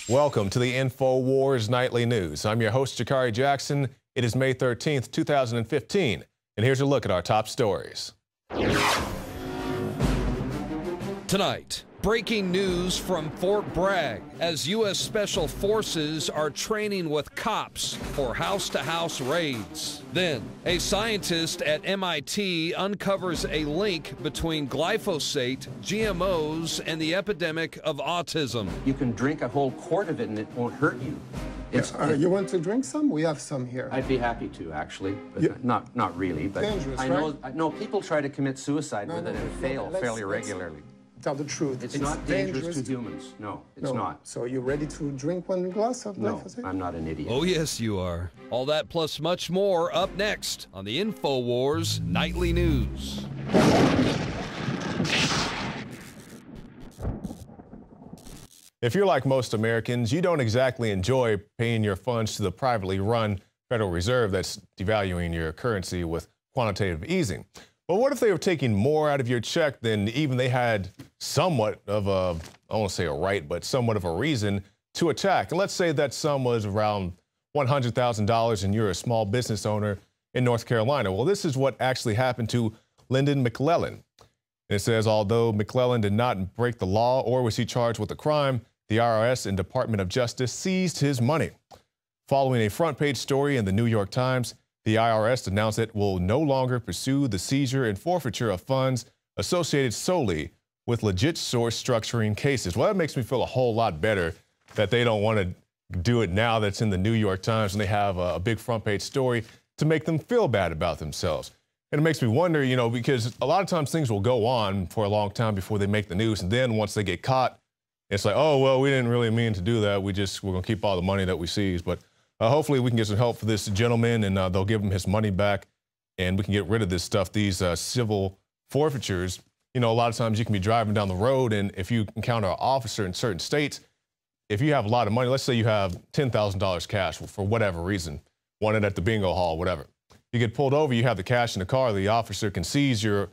Welcome to the INFOWARS Nightly News. I'm your host, Jakari Jackson. It is May 13th, 2015, and here's a look at our top stories. Tonight, breaking news from Fort Bragg as U.S. Special Forces are training with cops for house-to-house raids. Then, a scientist at MIT uncovers a link between glyphosate, GMOs, and the epidemic of autism. You can drink a whole quart of it and it won't hurt you. You want to drink some? We have some here. I'd be happy to, actually, but not really. But dangerous, I know, right? No, people try to commit suicide with it and fail fairly regularly. Tell the truth. It's not dangerous to humans. No, it's not. So you're ready to drink one glass of glyphosate? No, I'm not an idiot. Oh, yes, you are. All that plus much more up next on the INFOWARS Nightly News. If you're like most Americans, you don't exactly enjoy paying your funds to the privately run Federal Reserve that's devaluing your currency with quantitative easing. But what if they were taking more out of your check than even they had somewhat of a, I won't say a right, but somewhat of a reason to attack? And let's say that sum was around $100,000 and you're a small business owner in North Carolina. Well, this is what actually happened to Lyndon McClellan. And it says, although McClellan did not break the law or was he charged with a crime, the IRS and Department of Justice seized his money. Following a front page story in the New York Times, the IRS announced it will no longer pursue the seizure and forfeiture of funds associated solely with legit source structuring cases. Well, that makes me feel a whole lot better that they don't want to do it now that's in the New York Times and they have a big front page story to make them feel bad about themselves. And it makes me wonder, you know, because a lot of times things will go on for a long time before they make the news. And then once they get caught, it's like, oh, well, we didn't really mean to do that. We're going to keep all the money that we seized. But hopefully we can get some help for this gentleman and they'll give him his money back and we can get rid of this stuff, these civil forfeitures. You know, a lot of times you can be driving down the road and if you encounter an officer in certain states, if you have a lot of money, let's say you have $10,000 cash for whatever reason, won it at the bingo hall, whatever. You get pulled over, you have the cash in the car, the officer can seize your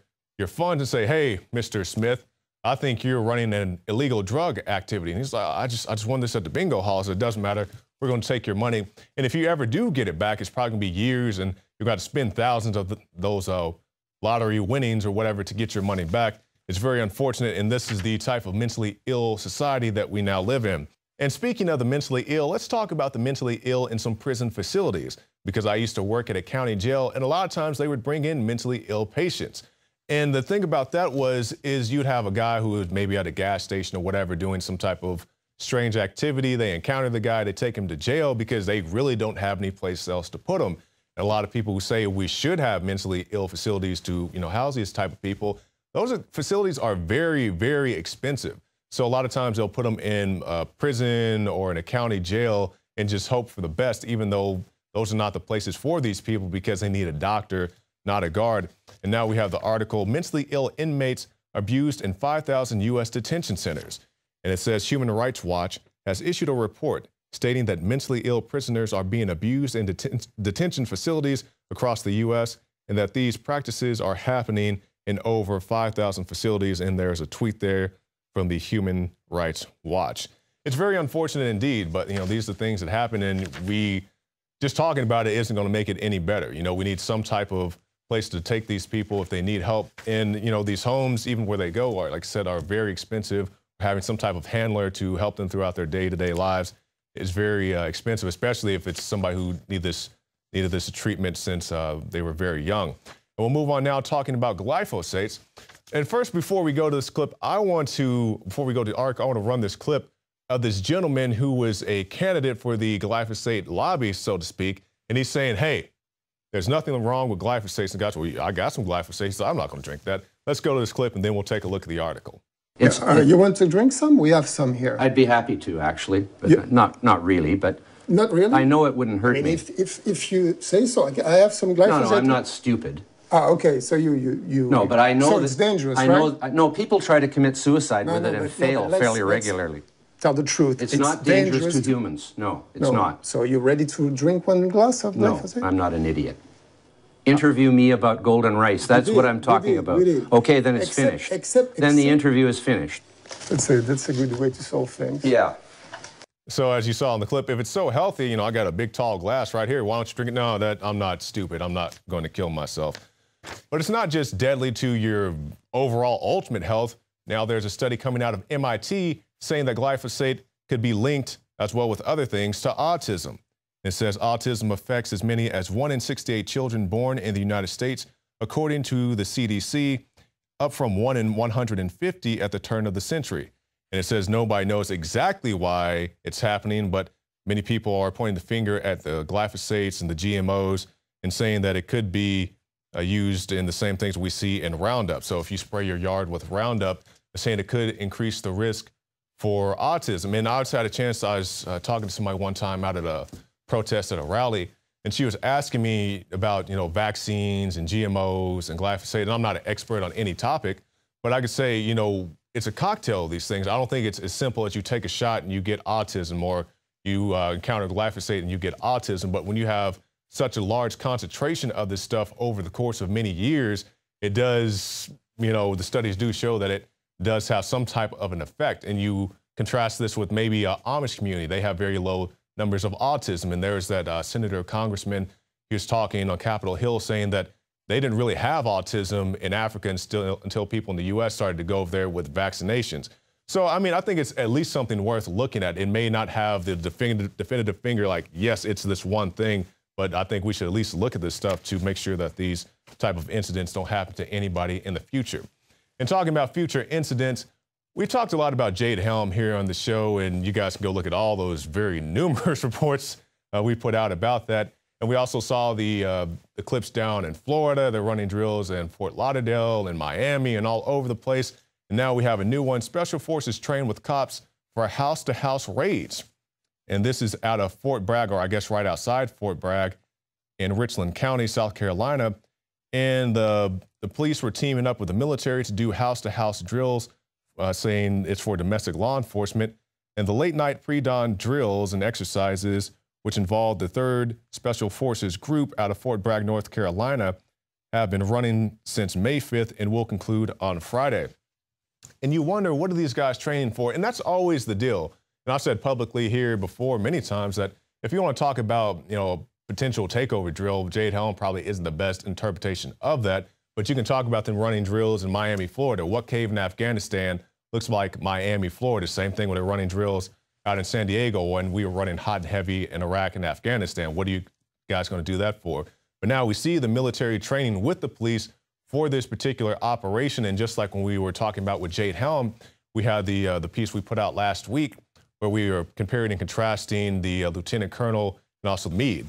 funds and say, hey, Mr. Smith, I think you're running an illegal drug activity. And he's like, I just won this at the bingo hall, so it doesn't matter. We're going to take your money. And if you ever do get it back, it's probably going to be years and you've got to spend thousands of those lottery winnings or whatever to get your money back. It's very unfortunate. And this is the type of mentally ill society that we now live in. And speaking of the mentally ill, let's talk about the mentally ill in some prison facilities, because I used to work at a county jail and a lot of times they would bring in mentally ill patients. And the thing about that is you'd have a guy who was maybe at a gas station or whatever doing some type of strange activity. They encounter the guy, they take him to jail because they really don't have any place else to put him. And a lot of people who say we should have mentally ill facilities to, you know, house these type of people, facilities are very, very expensive. So a lot of times they'll put them in a prison or in a county jail and just hope for the best, even though those are not the places for these people because they need a doctor, not a guard. And now we have the article, mentally ill inmates abused in 5,000 U.S. detention centers. And it says Human Rights Watch has issued a report stating that mentally ill prisoners are being abused in detention facilities across the U.S. and that these practices are happening in over 5,000 facilities. And there's a tweet there from the Human Rights Watch. It's very unfortunate indeed, but you know, these are the things that happen and just talking about it isn't going to make it any better. You know, we need some type of place to take these people if they need help. And, you know, these homes, even where they go, are, like I said, are very expensive. Having some type of handler to help them throughout their day-to-day lives is very expensive, especially if it's somebody who needed this treatment since they were very young. And we'll move on now talking about glyphosates. And first, before we go to this clip, before we go to the article, I want to run this clip of this gentleman who was a candidate for the glyphosate lobby, so to speak. And he's saying, hey, there's nothing wrong with glyphosate. And guys, well, I got some glyphosate, so I'm not going to drink that. Let's go to this clip and then we'll take a look at the article. You want to drink some? We have some here. I'd be happy to, actually, but not really. But not really? I know it wouldn't hurt me. If you say so, I have some glyphosate. No, I'm not stupid. Ah, okay. So you. No, but I know so it's dangerous, right? No, people try to commit suicide with it and fail fairly regularly. Tell the truth. It's not dangerous to humans. No, it's not. So you're ready to drink one glass of glyphosate? No, I'm not an idiot. Interview me about golden rice. That's what I'm talking about. Okay, then it's finished. Then the interview is finished. That's a good way to solve things. Yeah. So as you saw in the clip, if it's so healthy, I got a big tall glass right here. Why don't you drink it? No, I'm not stupid. I'm not going to kill myself. But it's not just deadly to your overall ultimate health. Now there's a study coming out of MIT saying that glyphosate could be linked, as well with other things, to autism. It says autism affects as many as 1 in 68 children born in the United States, according to the CDC, up from 1 in 150 at the turn of the century. And it says nobody knows exactly why it's happening, but many people are pointing the finger at the glyphosates and the GMOs and saying that it could be used in the same things we see in Roundup. So if you spray your yard with Roundup, they're saying it could increase the risk for autism. And I also had a chance, I was talking to somebody one time out at a protest at a rally, and she was asking me about, vaccines and GMOs and glyphosate. And I'm not an expert on any topic, but I could say, it's a cocktail of these things. I don't think it's as simple as you take a shot and you get autism, or you encounter glyphosate and you get autism. But when you have such a large concentration of this stuff over the course of many years, it does, the studies do show that it does have some type of an effect. And you contrast this with maybe an Amish community. They have very low numbers of autism. And there's that senator, congressman, he was talking on Capitol Hill saying that they didn't really have autism in Africa until people in the U.S. started to go over there with vaccinations. So, I think it's at least something worth looking at. It may not have the definitive finger like, yes, it's this one thing, but I think we should at least look at this stuff to make sure that these type of incidents don't happen to anybody in the future. And talking about future incidents, we talked a lot about Jade Helm here on the show, and you guys can go look at all those very numerous reports we put out about that. And we also saw the clips down in Florida. They're running drills in Fort Lauderdale and Miami and all over the place. And now we have a new one. Special Forces trained with cops for house-to-house raids. And this is out of Fort Bragg, or I guess right outside Fort Bragg in Richland County, South Carolina. And the police were teaming up with the military to do house-to-house drills, saying it's for domestic law enforcement. And the late-night pre-dawn drills and exercises, which involved the 3rd Special Forces Group out of Fort Bragg, North Carolina, have been running since May 5th and will conclude on Friday. And you wonder, what are these guys training for? And that's always the deal. And I've said publicly here before many times that if you want to talk about, potential takeover drill, Jade Helm probably isn't the best interpretation of that. But you can talk about them running drills in Miami, Florida. What cave in Afghanistan looks like Miami, Florida? Same thing when they're running drills out in San Diego when we were running hot and heavy in Iraq and Afghanistan. What are you guys going to do that for? But now we see the military training with the police for this particular operation. And just like when we were talking about with Jade Helm, we had the piece we put out last week where we were comparing and contrasting the lieutenant colonel and also Meade.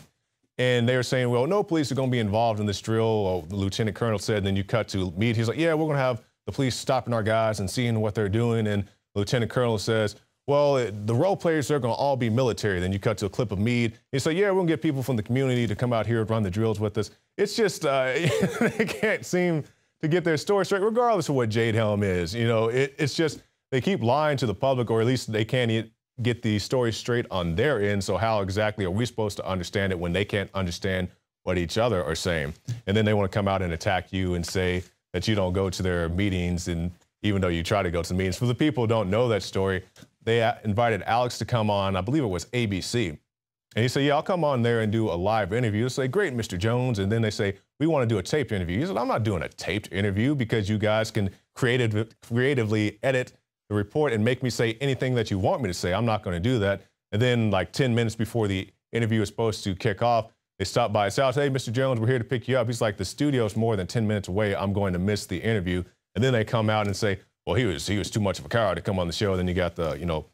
And they were saying, well, no police are going to be involved in this drill. The lieutenant colonel said, and then you cut to Meade. He's like, yeah, we're going to have the police stopping our guys and seeing what they're doing. And the lieutenant colonel says, well, the role players, they're going to all be military. Then you cut to a clip of Meade. He said, yeah, we're going to get people from the community to come out here and run the drills with us. It's just, they can't seem to get their story straight, regardless of what Jade Helm is. It's just, they keep lying to the public, or at least they can't get the story straight on their end. So how exactly are we supposed to understand it when they can't understand what each other are saying? And then they want to come out and attack you and say that you don't go to their meetings, and even though you try to go to the meetings. For the people who don't know that story, they invited Alex to come on, I believe it was ABC. And he said, yeah, I'll come on there and do a live interview. They say, great, Mr. Jones. And then they say, we want to do a taped interview. He said, I'm not doing a taped interview because you guys can creatively edit the report and make me say anything that you want me to say. I'm not going to do that. And then like 10 minutes before the interview is supposed to kick off, they stop by his house. Hey, Mr. Jones, we're here to pick you up. He's like, the studio's more than 10 minutes away. I'm going to miss the interview. And then they come out and say, well, he was too much of a coward to come on the show. Then you got the,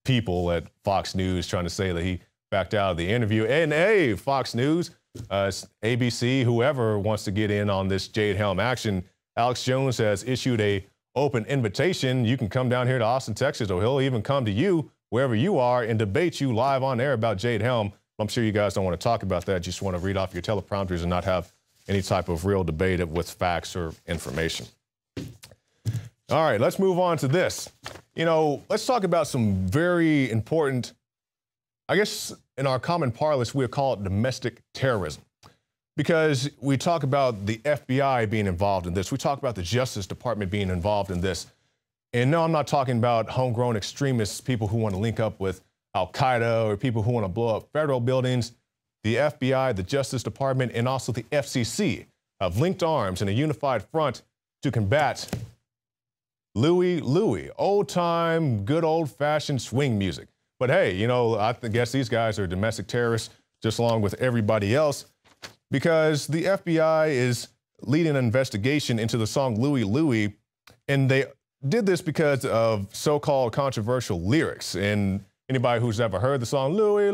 people at Fox News trying to say that he backed out of the interview. And hey, Fox News, ABC, whoever wants to get in on this Jade Helm action, Alex Jones has issued a open invitation. You can come down here to Austin, Texas, or he'll even come to you wherever you are and debate you live on air about Jade Helm. I'm sure you guys don't want to talk about that. You just want to read off your teleprompters and not have any type of real debate with facts or information. All right, let's move on to this. Let's talk about some very important, I guess in our common parlance, we'll call it domestic terrorism. Because we talk about the FBI being involved in this. We talk about the Justice Department being involved in this. And no, I'm not talking about homegrown extremists, people who want to link up with Al-Qaeda or people who want to blow up federal buildings. The FBI, the Justice Department, and also the FCC have linked arms in a unified front to combat Louie, old-time, good old-fashioned swing music. But hey, you know, I guess these guys are domestic terrorists just along with everybody else, because the FBI is leading an investigation into the song Louie, and they did this because of so-called controversial lyrics. And anybody who's ever heard the song Louie,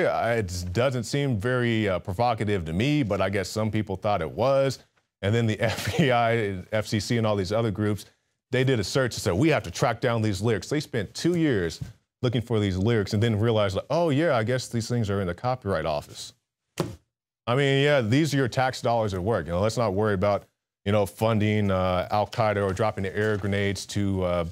it doesn't seem very provocative to me, but I guess some people thought it was. And then the FBI, FCC, and all these other groups, they did a search and said, we have to track down these lyrics. They spent 2 years looking for these lyrics and then realized, like, oh yeah, I guess these things are in the Copyright Office. I mean, yeah, these are your tax dollars at work. You know, let's not worry about, you know, funding Al-Qaeda or dropping the air grenades to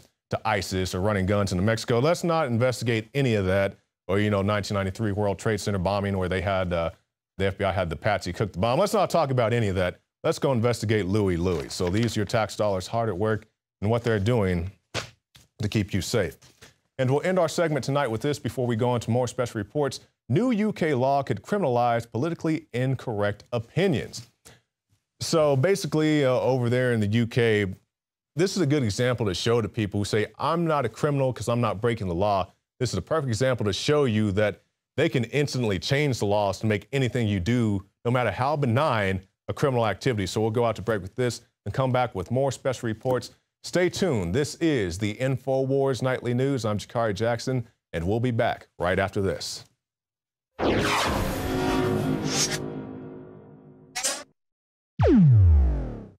ISIS or running guns into Mexico. Let's not investigate any of that. Or, you know, 1993 World Trade Center bombing where they had, the FBI had the patsy cook the bomb. Let's not talk about any of that. Let's go investigate Louie. So these are your tax dollars hard at work and what they're doing to keep you safe. And we'll end our segment tonight with this before we go into more special reports. New UK law could criminalize politically incorrect opinions. So basically, over there in the UK, this is a good example to show to people who say, I'm not a criminal because I'm not breaking the law. This is a perfect example to show you that they can instantly change the laws to make anything you do, no matter how benign, a criminal activity. So we'll go out to break with this and come back with more special reports. Stay tuned. This is the INFOWARS Nightly News. I'm Jakari Jackson, and we'll be back right after this.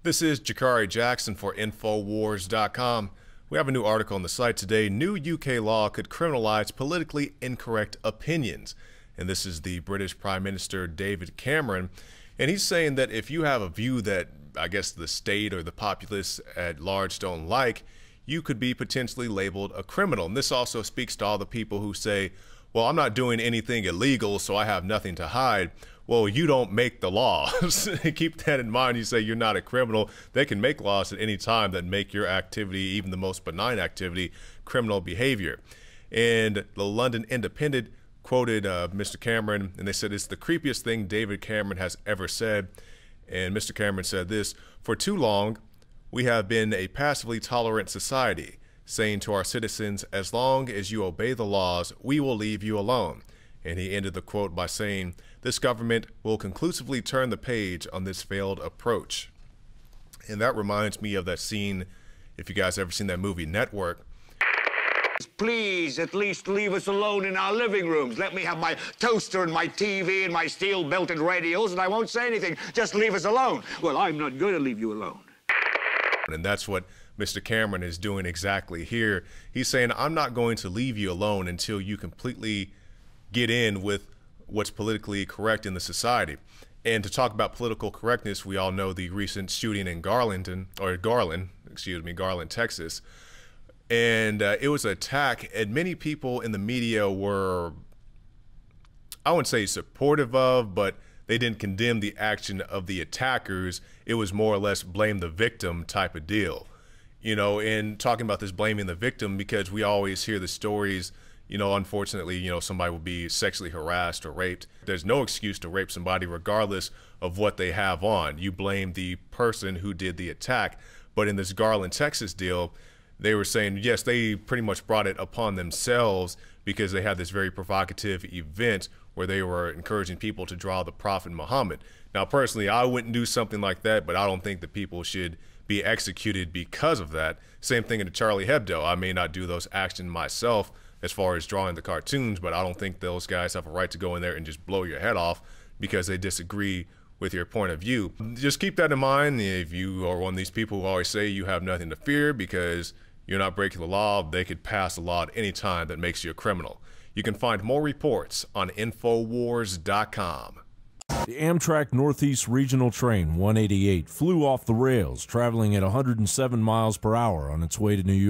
This is Jakari Jackson for INFOWARS.com. We have a new article on the site today. New UK law could criminalize politically incorrect opinions. And this is the British Prime Minister David Cameron. And he's saying that if you have a view that I guess the state or the populace at large don't like, you could be potentially labeled a criminal. And this also speaks to all the people who say, well, I'm not doing anything illegal, so I have nothing to hide. Well, you don't make the laws. Keep that in mind. You say you're not a criminal. They can make laws at any time that make your activity, even the most benign activity, criminal behavior. And the London Independent quoted Mr. Cameron, and they said it's the creepiest thing David Cameron has ever said. And Mr. Cameron said this: for too long, we have been a passively tolerant society, saying to our citizens, as long as you obey the laws, we will leave you alone. And he ended the quote by saying, this government will conclusively turn the page on this failed approach. And that reminds me of that scene, if you guys ever seen that movie Network. Please, at least leave us alone in our living rooms. Let me have my toaster and my TV and my steel-belted radios, and I won't say anything. Just leave us alone. Well, I'm not going to leave you alone. And that's what Mr. Cameron is doing exactly here. He's saying, I'm not going to leave you alone until you completely get in with what's politically correct in the society. And to talk about political correctness, we all know the recent shooting in Garland, Texas. And it was an attack, and many people in the media were, I wouldn't say supportive of, but they didn't condemn the action of the attackers. It was more or less blame the victim type of deal. You know, and talking about this blaming the victim, because we always hear the stories, you know, unfortunately, you know, somebody will be sexually harassed or raped. There's no excuse to rape somebody regardless of what they have on. You blame the person who did the attack. But in this Garland, Texas deal, they were saying, yes, they pretty much brought it upon themselves because they had this very provocative event where they were encouraging people to draw the Prophet Muhammad. Now, personally, I wouldn't do something like that, but I don't think that people should be executed because of that. Same thing in the Charlie Hebdo. I may not do those actions myself as far as drawing the cartoons, but I don't think those guys have a right to go in there and just blow your head off because they disagree with your point of view. Just keep that in mind. If you are one of these people who always say you have nothing to fear because you're not breaking the law, they could pass a law at any time that makes you a criminal. You can find more reports on INFOWARS.com. The Amtrak Northeast Regional Train 188 flew off the rails, traveling at 107 miles per hour on its way to New York.